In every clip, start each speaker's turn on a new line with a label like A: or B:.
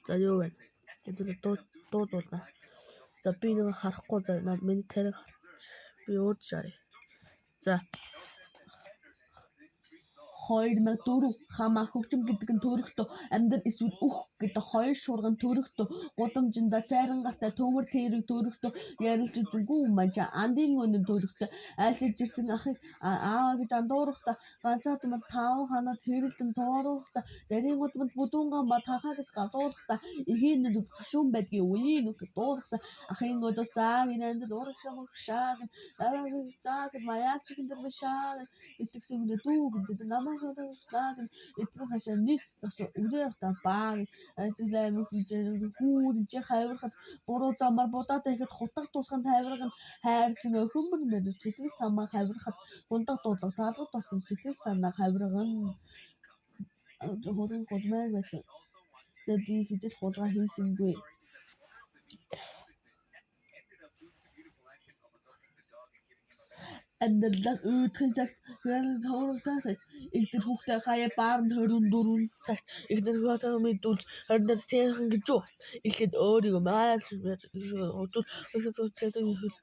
A: За юу вэ? Хэдүүлээ дуудуулна. За би нэг харахгүй за миний царайг харч. Би өөд шарь. За 2004 хамаа хөгжим гэдэг нь төрөхдөө амьдрал эсвэл үх гэдэг хоёр шуурган төрөхдөө гудамжинда цайран гартай төмөр тэрэг төрөхдөө ярилж зүгүү мanja андын өнө төрөхдөө айлчилж ирсэн ахыг ааваа гэж андуурахта ганцаад мал таав ханаад хэрэлдэн тоорохта нарийн удмад бүдүүнган ба тахаа гэж гадуурахта ихийн нүд ташуун байдгийн үеийн нүд дуурахсан ахын өдөө зааг инэнд ураг шамх шааг зааг маяг чихэн дээр шааг итгэсэн үдэ дүү гэдэг намайг хадагтаад эцэг хашааны бас үрээвта баа ажлаа мөхөж хүүд хайвархад буруу замаар будаад ихэд хутаг тусган хайварган хайрсан өхөмбөр мэд сэтгэл самаа хайвархад хундаг дуудаг таалгад болсон сэтгэл санаа хайварган хурын хулмай байсан. Тэгээ би хизэл хулгай хийсэнгүй. Амьдралаа өөдхөн цагт тооролтоос ихтер хүүхдээ хаяа баарнд 24 цагт ихтер хүүхдээ мэдүүлж 24 сайхан гэж юу ихэд өөрийгөө маань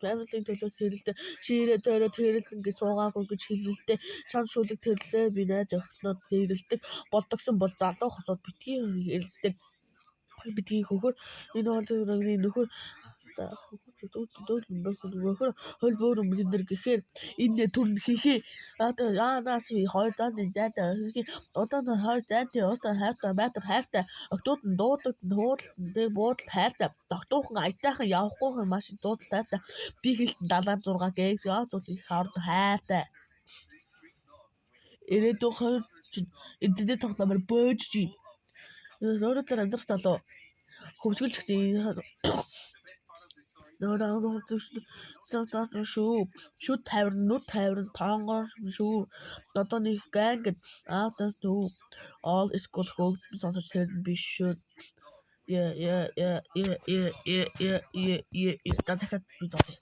A: family төлөөс хэрэлдэ ширээ төрөд хэрэлдэн гэж суугаагүй гэж хэлэлдэ шам шүлэг төрлөө би найз охинод зэрэлдэг бодгсон бол залуу хосоод битгий хэрэлдэг битгий хөхөр энэ хоолны нөхөр хөл бөөр өмнөдөр гэхээр энэ төрн хийхээ наас хоёр заны зайтай одоо хоёр зайтай одоо хайртай байтар хайртай октод нь дуудаг хуурлан дээр буудал хайртай тогтуухан аятайхан явахгүйхан маш дуудал хайртай би хэлтэн 76 гэг зүүх хаард хайртай ирээдүйн хоёр эдгээр тоглоомор бөөж чи өөрөөр амьдрах залуу хөвсгөлж гисэн шүд тавир нүд тавир тонгор шүү одоо нэг гангд аавтаа төв all school хөгжим сонсож хэрэн биш шүү дахиад би доо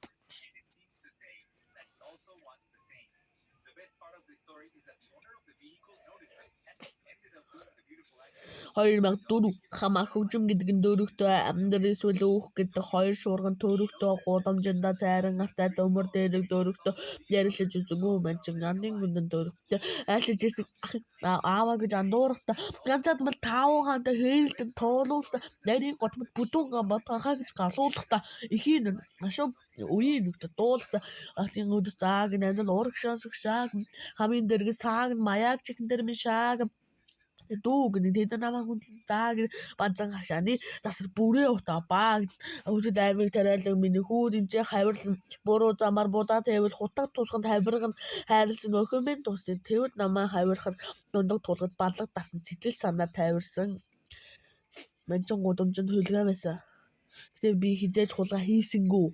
A: 2004 хамаа хөгжим гэдэг нь дөрөвтөө амьдрал эсвэл өөх гэдэг хоёр шуурган төрөхдөө гудамжинда цайран гартай төмөр дээрэг дөрөвтөө ярилцж үзэггүй манчин андын гүндэн дөрөвтөө айлчилж ирсэн ааваа гэж андуурахта ганцаад мал таавгаантай хэрэлдэн тоолуулта нарийн готмод бүдүүн батхаа гэж галуулахта ихийн ашуу үеийн нүгт дуулсан ахын өдөр зааг нандал ураг шааг хамын дэрэг сааг маяг чихэн дээр ми шааг дүүг тэд намайг зааг банцан хашааны засар бүрээ утаа баа өсөд аймаг тариалан миний хүүд энэ хайварлан буруу замаар будаа тэвэл хутаг тусганд хайварган хайрлан өхөмбөн тусын тэвд намайг хайвархад дундаг тулгад баллаг дасан сэтгэл санаа тайварсан манчин гудамжинд хөлгөө байсан гэтээ би хизээж хулгай хийсэнгүү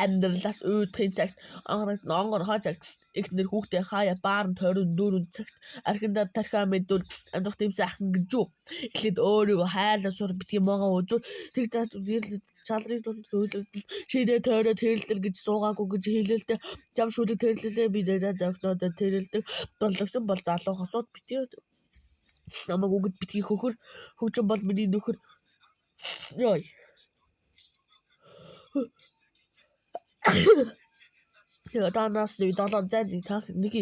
A: амьдралаас өөдрийн цагт онгор хожагт ихнэр хүүхдээ хаяа баарнд 24 цагт архиндаа тархиа мэдүүл амьдрах тийм сайхан гэж юу эхлээд өөрийгөө хайрлаа сур битгий могоо үзүүл тэгтээ чалрын дунд сөйлөлд ширээ тойроод хэрэлдэр гэж суугаагүй гэж хэлэлдэ зам шүлэг тэрлэлээ би нэрээ зогсноод тэрэлдэг боллогсон бол залуу хосууд битгий намайг үгэд битгий хөхөр хөгжим бол миний нөхөр ёй тэгээ танаас 7 зайны тах нэг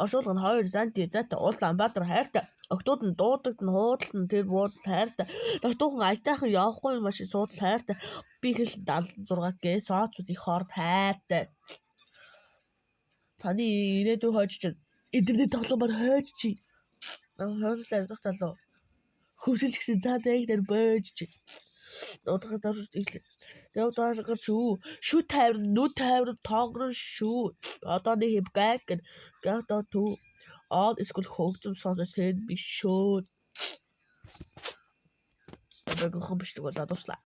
A: ошуулгын 2 занти зайтай Улаанбаатар хайртай октод нь дуудаг нь хуудлан тэр буудал хайртай тогтуухан аятайхан явахгүй маш их суудал хайртай би хэл 76 гээ сооцууд их хорд хайртай таны ирээдүй хойч чинь эдгэрний тоглоомоор хойч чи хойрлоо ярдах залуу хөвсөлж гисэн цаатай их дээр бөөж чи Одоход явдаа шүү. Шүд тавир, нүд тавир, тоогрон шүү. Одоо нэг юм гэг гэдэг түү. All school хөгжим сонсож тэр биш шүү. Одоо гохом биш гэдэг дуслаа.